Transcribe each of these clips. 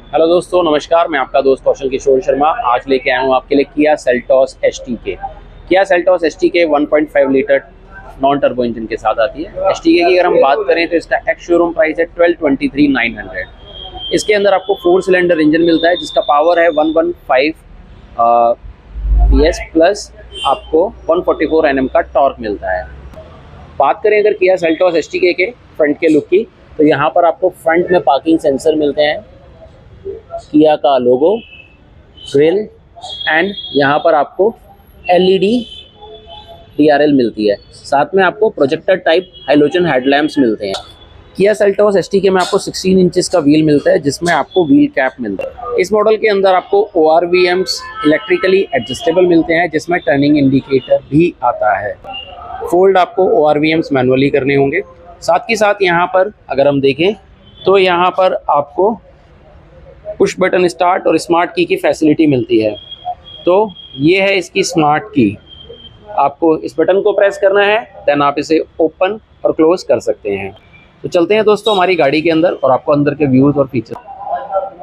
Hello दोस्तों, नमस्कार। मैं आपका दोस्त कौशल किशोर शर्मा आज लेके आया हूँ आपके लिए किया Seltos STK. Kia Seltos STK 1.5 litre non turbo engine के साथ आती है। एसटीके की अगर हम बात करें तो इसका एक्स शोरूम प्राइस है 12,23,900। इसके अंदर आपको 4 सिलेंडर इंजन मिलता है जिसका पावर है 115 PS प्लस आपको 144 Nm का टॉर्क मिलता है। बात करें अगर किया सेल्टोस एसटीके के फ्रंट के लुक की, तो यहाँ पर आपको फ्रंट में पार्किंग सेंसर मिलते हैं, किया का लोगो, ग्रिल एंड यहाँ पर आपको LED DRL मिलती है। साथ में आपको प्रोजेक्टर टाइप हाइलोजन हेडलैम्प्स मिलते हैं। किया सेल्टोस एसटीके में आपको 16 इंचेस का व्हील मिलता है जिसमें आपको व्हील कैप मिलता है। इस मॉडल के अंदर आपको ORVMs इलेक्ट्रिकली एडजस्टेबल मिलते हैं जिसमें टर्निंग इंडिकेटर भी आता है। फोल्ड आपको ORVMs मैनुअली करने होंगे। साथ ही साथ यहाँ पर अगर हम देखें तो यहाँ पर आपको पुश बटन स्टार्ट और स्मार्ट की फैसिलिटी मिलती है। तो ये है इसकी स्मार्ट की। आपको इस बटन को प्रेस करना है, देन आप इसे ओपन और क्लोज कर सकते हैं। तो चलते हैं दोस्तों हमारी गाड़ी के अंदर और आपको अंदर के व्यूज़ और फीचर।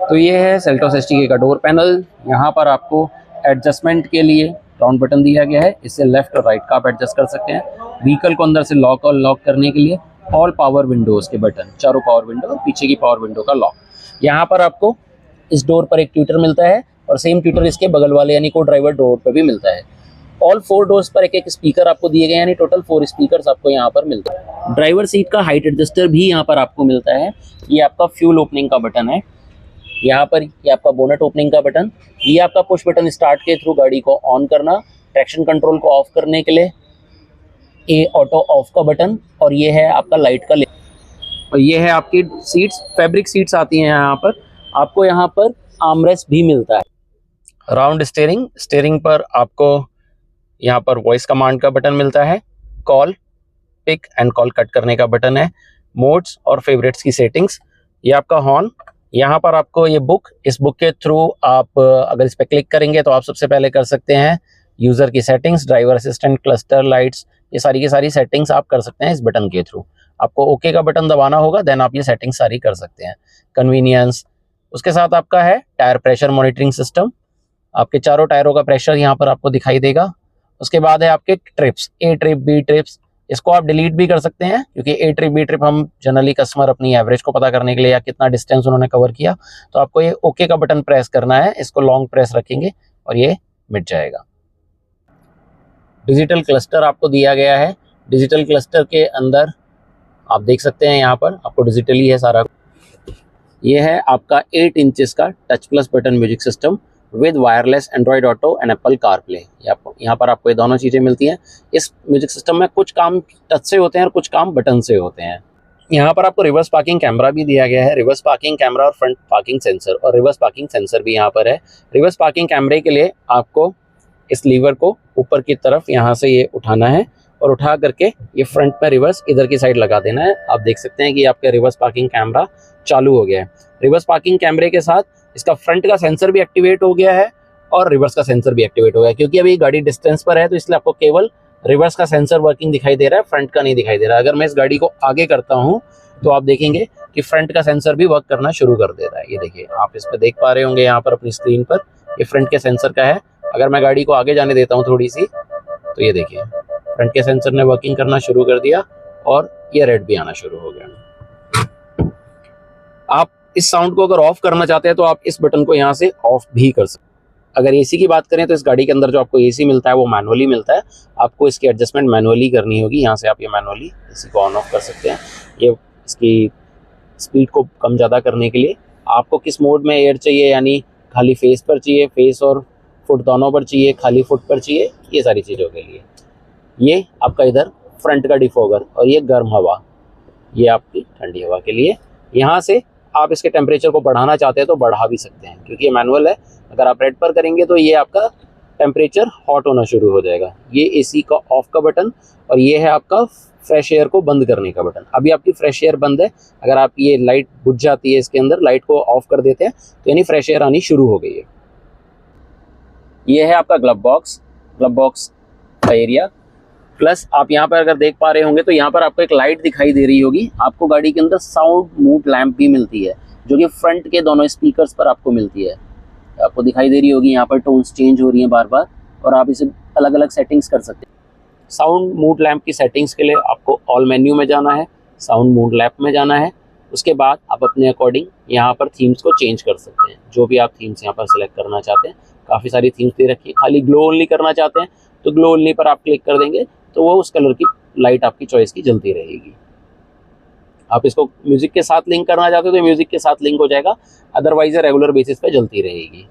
तो ये है सेल्टोस एसटीके का डोर पैनल। यहाँ पर आपको एडजस्टमेंट के लिए राउंड बटन दिया गया है, इससे लेफ्ट और राइट का आप एडजस्ट कर सकते हैं। व्हीकल को अंदर से लॉक और लॉक करने के लिए ऑल पावर विंडोज़ के बटन, चारों पावर विंडो और पीछे की पावर विंडो का लॉक। यहाँ पर आपको इस डोर पर एक ट्विटर मिलता है और सेम ट्विटर इसके बगल वाले यानी को ड्राइवर डोर पर भी मिलता है। ऑल 4 डोर्स पर एक स्पीकर आपको दिए गए हैं, यानी टोटल 4 स्पीकर्स आपको यहाँ पर मिलता है। ड्राइवर सीट का हाइट एडजस्टर भी यहाँ पर आपको मिलता है। ये आपका फ्यूल ओपनिंग का बटन है। यहाँ पर ये आपका बोनट ओपनिंग का बटन, ये आपका पुश बटन स्टार्ट के थ्रू गाड़ी को ऑन करना, ट्रैक्शन कंट्रोल को ऑफ करने के लिए ये ऑटो ऑफ का बटन, और ये है आपका लाइट का और ये है आपकी सीट्स, फैब्रिक सीट्स आती हैं यहाँ पर। आपको यहाँ पर आर्मरेस्ट भी मिलता है। राउंड स्टीयरिंग, स्टीयरिंग पर आपको यहाँ पर वॉइस कमांड का बटन मिलता है। Call, pick and call cut करने का बटन है। मोड्स और फेवरेट्स की सेटिंग्स, ये आपका हॉर्न। यहाँ पर आपको ये बुक, इस बुक के थ्रू आप अगर इस पर क्लिक करेंगे तो आप सबसे पहले कर सकते हैं यूज़र की settings, driver assistant, cluster lights, ये सारी की सारी सेटिंग्स आप कर सकते हैं इस बटन के थ्रू। आपको ओके का बटन दबाना होगा, देन आप ये सेटिंग्स सारी कर सकते हैं। कन्वीनियंस, उसके साथ आपका है टायर प्रेशर मॉनिटरिंग सिस्टम। आपके चारों टायरों का प्रेशर यहाँ पर आपको दिखाई देगा। उसके बाद है आपके trips, A trip, B trips. इसको आप डिलीट भी कर सकते हैं क्योंकि A ट्रिप, B ट्रिप हम जनरली कस्टमर अपनी एवरेज को पता करने के लिए या कितना डिस्टेंस उन्होंने कवर किया, तो आपको ये ओके का बटन प्रेस करना है। इसको लॉन्ग प्रेस रखेंगे और ये मिट जाएगा। डिजिटल क्लस्टर आपको दिया गया है। डिजिटल क्लस्टर के अंदर आप देख सकते हैं यहाँ पर आपको डिजिटली है सारा। ये है आपका 8 इंचेस का touch plus button music system with wireless Android auto and Apple CarPlay. यहाँ पर आपको ये दोनों चीज़ें मिलती हैं। इस म्यूजिक सिस्टम में कुछ काम टच से होते हैं और कुछ काम बटन से होते हैं। यहाँ पर आपको रिवर्स पार्किंग कैमरा भी दिया गया है। रिवर्स पार्किंग कैमरा और फ्रंट पार्किंग सेंसर, और रिवर्स पार्किंग सेंसर भी यहाँ पर है। रिवर्स पार्किंग कैमरे के लिए आपको इस लीवर को ऊपर की तरफ यहाँ से ये उठाना है और उठा करके ये फ्रंट में रिवर्स इधर की साइड लगा देना है। आप देख सकते हैं कि आपका रिवर्स पार्किंग कैमरा चालू हो गया है। रिवर्स पार्किंग कैमरे के साथ इसका फ्रंट का सेंसर भी एक्टिवेट हो गया है और रिवर्स का सेंसर भी एक्टिवेट हो गया है। क्योंकि अभी गाड़ी डिस्टेंस पर है तो इसलिए आपको केवल रिवर्स का सेंसर वर्किंग दिखाई दे रहा है, फ्रंट का नहीं दिखाई दे रहा है। अगर मैं इस गाड़ी को आगे करता हूँ तो आप देखेंगे कि फ्रंट का सेंसर भी वर्क करना शुरू कर दे रहा है। ये देखिए, आप इस पर देख पा रहे होंगे यहाँ पर अपनी स्क्रीन पर, ये फ्रंट के सेंसर का है। अगर मैं गाड़ी को आगे जाने देता हूँ थोड़ी सी, तो ये देखिए फ्रंट के सेंसर ने वर्किंग करना शुरू कर दिया और ये रेड भी आना शुरू हो गया। आप इस साउंड को अगर ऑफ करना चाहते हैं तो आप इस बटन को यहाँ से ऑफ भी कर सकते हैं। अगर एसी की बात करें तो इस गाड़ी के अंदर जो आपको एसी मिलता है वो मैनुअली मिलता है। आपको इसकी एडजस्टमेंट मैनुअली करनी होगी। यहाँ से आप ये मैनुअली एसी को ऑन ऑफ कर सकते हैं। ये इसकी स्पीड को कम ज़्यादा करने के लिए आपको किस मोड में एयर चाहिए, यानी खाली फेस पर चाहिए, फेस और फुट दोनों पर चाहिए, खाली फुट पर चाहिए, ये सारी चीज़ों के लिए। ये आपका इधर फ्रंट का डिफॉगर और ये गर्म हवा, ये आपकी ठंडी हवा के लिए। यहाँ से आप इसके टेम्परेचर को बढ़ाना चाहते हैं तो बढ़ा भी सकते हैं क्योंकि ये मैनुअल है। अगर आप रेड पर करेंगे तो ये आपका टेम्परेचर हॉट होना शुरू हो जाएगा। ये एसी का ऑफ का बटन और ये है आपका फ्रेश एयर को बंद करने का बटन। अभी आपकी फ्रेश एयर बंद है। अगर आप ये लाइट बुझ जाती है इसके अंदर, लाइट को ऑफ कर देते हैं तो यानी फ्रेश एयर आनी शुरू हो गई है। ये है आपका ग्लव बॉक्स का एरिया। प्लस आप यहाँ पर अगर देख पा रहे होंगे तो यहाँ पर आपको एक लाइट दिखाई दे रही होगी। आपको गाड़ी के अंदर साउंड मूड लैंप भी मिलती है। जो कि फ्रंट के दोनों स्पीकर्स पर आपको मिलती है। आपको दिखाई दे रही होगी यहाँ पर टोन्स चेंज हो रही हैं बार बार, और आप इसे अलग अलग सेटिंग्स कर सकते हैं। साउंड मूड लैम्प की सेटिंग्स के लिए आपको ऑल मेन्यू में जाना है, साउंड मूड लैम्प में जाना है। उसके बाद आप अपने अकॉर्डिंग यहाँ पर थीम्स को चेंज कर सकते हैं, जो भी आप थीम्स यहाँ पर सिलेक्ट करना चाहते हैं। काफ़ी सारी थीम्स दे रखी है। खाली ग्लो ओनली करना चाहते हैं तो ग्लो ओनली पर आप क्लिक कर देंगे तो वो उस कलर की लाइट आपकी चॉइस की जलती रहेगी। आप इसको म्यूजिक के साथ लिंक करना चाहते हो तो म्यूजिक के साथ लिंक हो जाएगा, अदरवाइज रेगुलर बेसिस पे जलती रहेगी।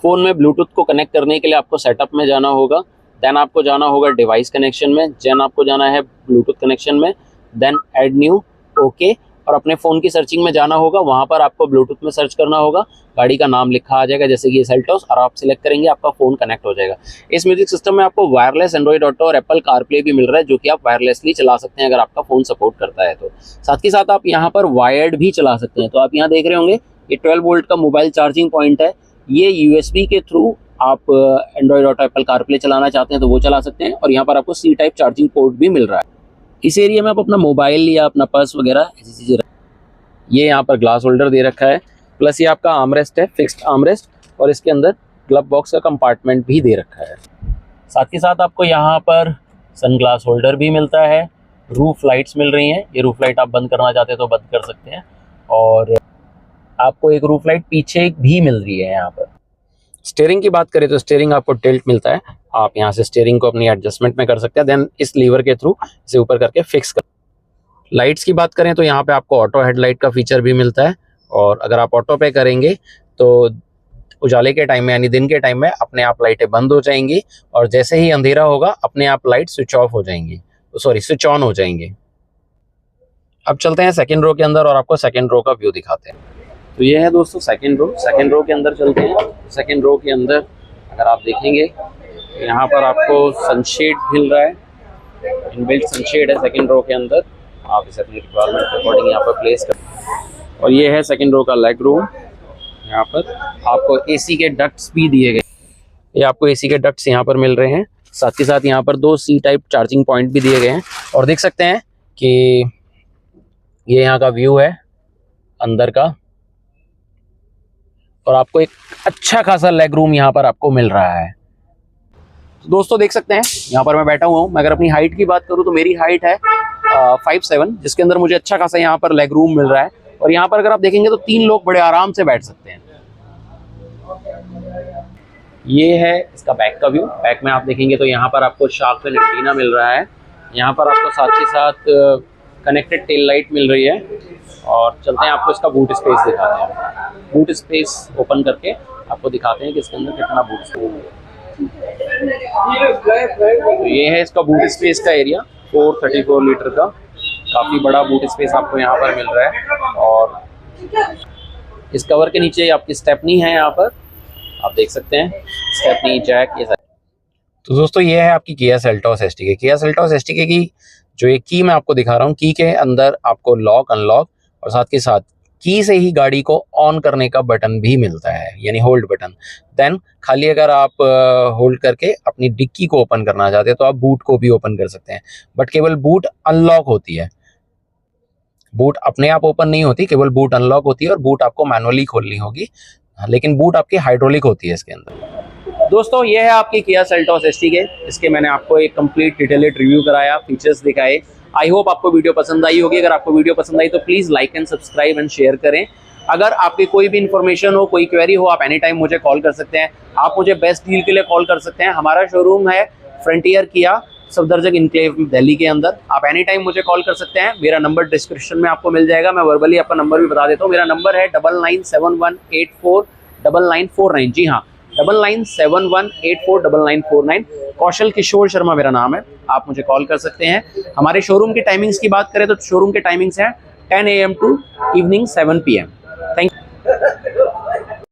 फ़ोन में ब्लूटूथ को कनेक्ट करने के लिए आपको सेटअप में जाना होगा, देन आपको जाना होगा डिवाइस कनेक्शन में, देन आपको जाना है ब्लूटूथ कनेक्शन में, देन ऐड न्यू, ओके, और अपने फ़ोन की सर्चिंग में जाना होगा। वहाँ पर आपको ब्लूटूथ में सर्च करना होगा, गाड़ी का नाम लिखा आ जाएगा जैसे कि ये सेल्टोस, और आप सिलेक्ट करेंगे, आपका फ़ोन कनेक्ट हो जाएगा। इस म्यूजिक सिस्टम में आपको वायरलेस एंड्रॉइड ऑटो और एप्पल कारप्ले भी मिल रहा है, जो कि आप वायरलेसली चला सकते हैं अगर आपका फ़ोन सपोर्ट करता है तो। साथ ही साथ आप यहाँ पर वायर्ड भी चला सकते हैं। तो आप यहाँ देख रहे होंगे ये 12 वोल्ट का मोबाइल चार्जिंग पॉइंट है। ये USB के थ्रू आप एंड्रॉइड ऑटो एप्पल कारप्ले चलाना चाहते हैं तो वो चला सकते हैं, और यहाँ पर आपको C टाइप चार्जिंग पोर्ट भी मिल रहा है। इस एरिया में आप अपना मोबाइल या अपना पर्स वगैरह ऐसी चीज़ें, ये यहाँ पर ग्लास होल्डर दे रखा है, प्लस ये आपका आर्मरेस्ट है, फिक्स्ड आर्मरेस्ट, और इसके अंदर ग्लव बॉक्स का कंपार्टमेंट भी दे रखा है। साथ ही साथ आपको यहाँ पर सनग्लास होल्डर भी मिलता है, रूफ लाइट्स मिल रही हैं। ये रूफ लाइट आप बंद करना चाहते हैं तो बंद कर सकते हैं, और आपको एक रूफ लाइट पीछे भी मिल रही है यहाँ पर। स्टीयरिंग की बात करें तो स्टीयरिंग आपको टिल्ट मिलता है, आप यहाँ से स्टीयरिंग को अपनी एडजस्टमेंट में कर सकते हैं, देन इस लीवर के थ्रू इसे ऊपर करके फिक्स कर। लाइट्स की बात करें तो यहाँ पे आपको ऑटो हेडलाइट का फीचर भी मिलता है, और अगर आप ऑटो पे करेंगे तो उजाले के टाइम में यानी दिन के टाइम में अपने आप लाइटें बंद हो जाएंगी, और जैसे ही अंधेरा होगा अपने आप लाइट स्विच ऑफ हो जाएंगी, सॉरी स्विच ऑन हो जाएंगे। अब चलते हैं सेकंड रो के अंदर और आपको सेकंड रो का व्यू दिखाते हैं। तो ये है दोस्तों सेकंड रो के अंदर चलते हैं। सेकंड रो के अंदर अगर आप देखेंगे यहाँ पर आपको सनशेड मिल रहा है, इनबिल्ट सनशेड है सेकंड रो के अंदर। आप इसे अपनी रिक्वायरमेंट के अकॉर्डिंग यहाँ पर प्लेस कर। और ये है सेकंड रो का लेग रूम। यहाँ पर आपको AC के डक्ट्स भी दिए गए, ये आपको AC के डक्ट्स यहाँ पर मिल रहे हैं। साथ ही साथ यहाँ पर 2 C टाइप चार्जिंग पॉइंट भी दिए गए हैं, और देख सकते हैं कि ये यहाँ का व्यू है अंदर का, और आपको एक अच्छा खासा लेग रूम यहाँ पर आपको मिल रहा है। तो दोस्तों देख सकते हैं यहाँ पर मैं बैठा हुआ हूँ। मैं अगर अपनी हाइट की बात करूँ तो मेरी हाइट है 5'7", जिसके अंदर मुझे अच्छा खासा यहाँ पर लेग रूम मिल रहा है, और यहाँ पर अगर आप देखेंगे तो 3 लोग बड़े आराम से बैठ सकते हैं। ये है इसका बैक का व्यू। बैक में आप देखेंगे तो यहाँ पर आपको शार्क फिन एंटीना मिल रहा है, यहाँ पर आपको साथ ही साथ कनेक्टेड टेल लाइट मिल रही है। और चलते हैं आपको इसका बूट स्पेस दिखाते हैं। बूट स्पेस ओपन करके आपको दिखाते हैं कि इसके अंदर कितना बूट स्पेस है। तो ये है इसका बूट स्पेस का एरिया, 434 लीटर का काफ़ी बड़ा बूट स्पेस आपको यहाँ पर मिल रहा है। और इस कवर के नीचे आपकी स्टेपनी है, यहाँ पर आप देख सकते हैं स्टेपनी, जैक, ये सारे। तो दोस्तों ये है आपकी Kia Seltos STK। Kia Seltos STK की जो ये की मैं आपको दिखा रहा हूँ, की के अंदर आपको लॉक अनलॉक और साथ के साथ की से ही गाड़ी को ऑन करने का बटन भी मिलता है, यानी होल्ड बटन। देन खाली अगर आप होल्ड करके अपनी डिक्की को ओपन करना चाहते हैं तो आप बूट को भी ओपन कर सकते हैं, बट केवल बूट अनलॉक होती है, बूट अपने आप ओपन नहीं होती, केवल बूट अनलॉक होती है, और बूट आपको मैनुअली खोलनी होगी, लेकिन बूट आपकी हाइड्रोलिक होती है इसके अंदर। दोस्तों ये है आपकी किया सेल्टोस STK। इसके मैंने आपको एक कंप्लीट डिटेल्ड रिव्यू कराया, फीचर्स दिखाए। आई होप आपको वीडियो पसंद आई होगी। अगर आपको वीडियो पसंद आई तो please like and subscribe and share करें। अगर आपकी कोई भी इन्फॉर्मेशन हो, कोई क्वेरी हो, आप एनी टाइम मुझे कॉल कर सकते हैं। आप मुझे बेस्ट डील के लिए कॉल कर सकते हैं। हमारा शोरूम है फ्रंटियर किया, सफदरजंग इनक्लेव दिल्ली के अंदर। आप एनी टाइम मुझे कॉल कर सकते हैं। मेरा नंबर डिस्क्रिप्शन में आपको मिल जाएगा। मैं वर्बली आपका नंबर भी बता देता हूँ। मेरा नंबर है 9971849949। जी हाँ, 9971849949। कौशल किशोर शर्मा मेरा नाम है। आप मुझे कॉल कर सकते हैं। हमारे शोरूम की टाइमिंग्स की बात करें तो शोरूम के टाइमिंग्स हैं 10 AM to evening 7 PM। Thank you.